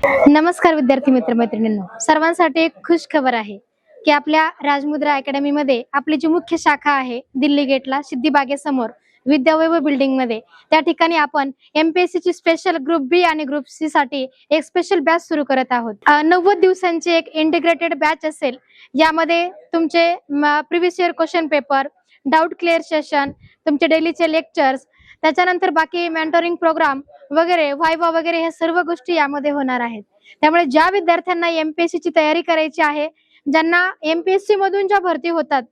नमस्कार विद्यार्थी मित्र मैत्रिणींनो, सर्वांसाठी एक खुश खबर आहे की आपल्या राजमुद्रा अकॅडमी मध्ये आपली जी मुख्य शाखा आहे दिल्ली गेटला सिद्धिबागेसमोर विद्यावैभव बिल्डिंग मध्ये, त्या ठिकाणी आपण एमपीएससी ची स्पेशल ग्रुप बी आणि ग्रुप सी साठी एक स्पेशल बॅच सुरू करत आहोत। 90 दिवसांची एक इंटिग्रेटेड बॅच असेल। यामध्ये तुमचे previous year question paper, doubt clear session, तुमचे डेलीचे लेक्चर्स, त्याच्यानंतर बाकी मेंटरिंग प्रोग्राम वगैरे, व्हायवा वगैरे, हे सर्व गोष्टी यामध्ये होणार आहेत। त्यामुळे ज्या विद्यार्थ्यांना एमपीएससी ची तयारी करायची आहे, ज्यांना एमपीएससी मधून ज्या भरती होतात,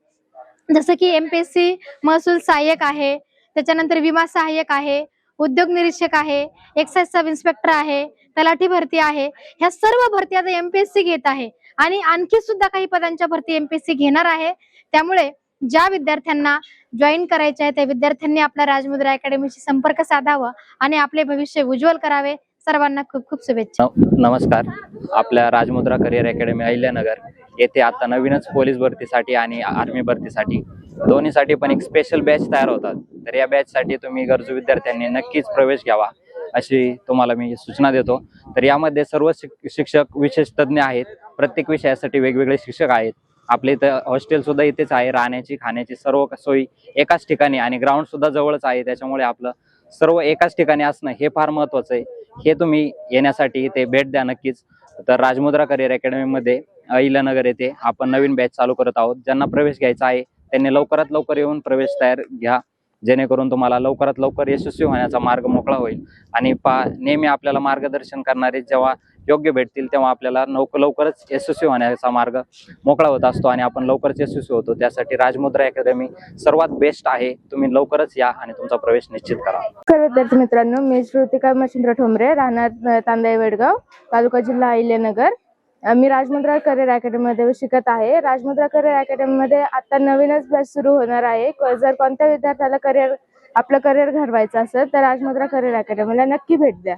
जसं की एमपीएससी महसूल सहाय्यक आहे, त्याच्यानंतर विमा सहाय्यक आहे, उद्योग निरीक्षक आहे, एक्साइज सब इन्स्पेक्टर आहे, तलाठी भरती आहे, ह्या सर्व भरती आता एमपीएससी घेत आहे आणि आणखी सुद्धा काही पदांच्या भरती एमपीएससी घेणार आहे। त्यामुळे ज्या विद्यार्थ्यांना जॉईन करायचे आहे त्या विद्यार्थ्यांनी आपल्या राजमुद्रा अकॅडमीशी संपर्क साधावा आणि आपले भविष्य उज्ज्वल करावे। सर्वांना खूप खूप शुभेच्छा। नमस्कार, आपल्या राजमुद्रा करिअर अकॅडमी अहिल्यानगर येथे आता नवीनच पोलीस भरतीसाठी आणि आर्मी भरतीसाठी दोन्हीसाठी पण एक स्पेशल बॅच तयार होतात। तर या बॅच साठी तुम्ही गरजू विद्यार्थ्यांनी नक्कीच प्रवेश घ्यावा अशी तुम्हाला मी सूचना देतो। तर यामध्ये सर्व शिक्षक विशेष तज्ञ आहेत, प्रत्येक विषयासाठी वेगवेगळे शिक्षक आहेत। आपले इथं हॉस्टेल सुद्धा इथेच आहे, राहण्याची खाण्याची सर्व सोयी एकाच ठिकाणी आणि ग्राउंड सुद्धा जवळच आहे। त्याच्यामुळे आपलं सर्व एकाच ठिकाणी असणं हे फार महत्त्वाचं आहे। हे तुम्ही येण्यासाठी इथे भेट द्या नक्कीच। तर राजमुद्रा करिअर अकॅडमी मध्ये अहिल्यानगर येथे आपण नवीन बॅच चालू करत आहोत। ज्यांना प्रवेश घ्यायचा आहे त्यांनी लवकरात लवकर येऊन प्रवेश तयार घ्या, जेणेकरून तुम्हाला लवकरात लवकर यशस्वी होण्याचा मार्ग मोकळा होईल। आणि नेहमी आपल्याला मार्गदर्शन करणारे जेव्हा योग्य भेटतील तेव्हा आपल्याला लवकरच यशस्वी होण्याचा मार्ग मोकळा होत असतो आणि आपण लवकरच यशस्वी होतो। त्यासाठी राजमुद्रा अकॅडमी सर्वात बेस्ट आहे। तुम्ही लवकरच या आणि तुमचा प्रवेश निश्चित करा। विद्यार्थी मित्रांनो, मी श्रुतिका मच्छिंद्र ठोंबरे, राहणार तांदळे वेडगाव, तालुका जिल्हा अहिल्यानगर। मी राजमुद्रा करिअर अकॅडमी मध्ये शिकत आहे। राजमुद्रा करिअर अकॅडमी मध्ये आता नवीनच बॅच सुरू होणार आहे। जर कोणत्या विद्यार्थ्याला आपलं करिअर घडवायचं असेल तर राजमुद्रा करिअर अकॅडमीला नक्की भेट द्या।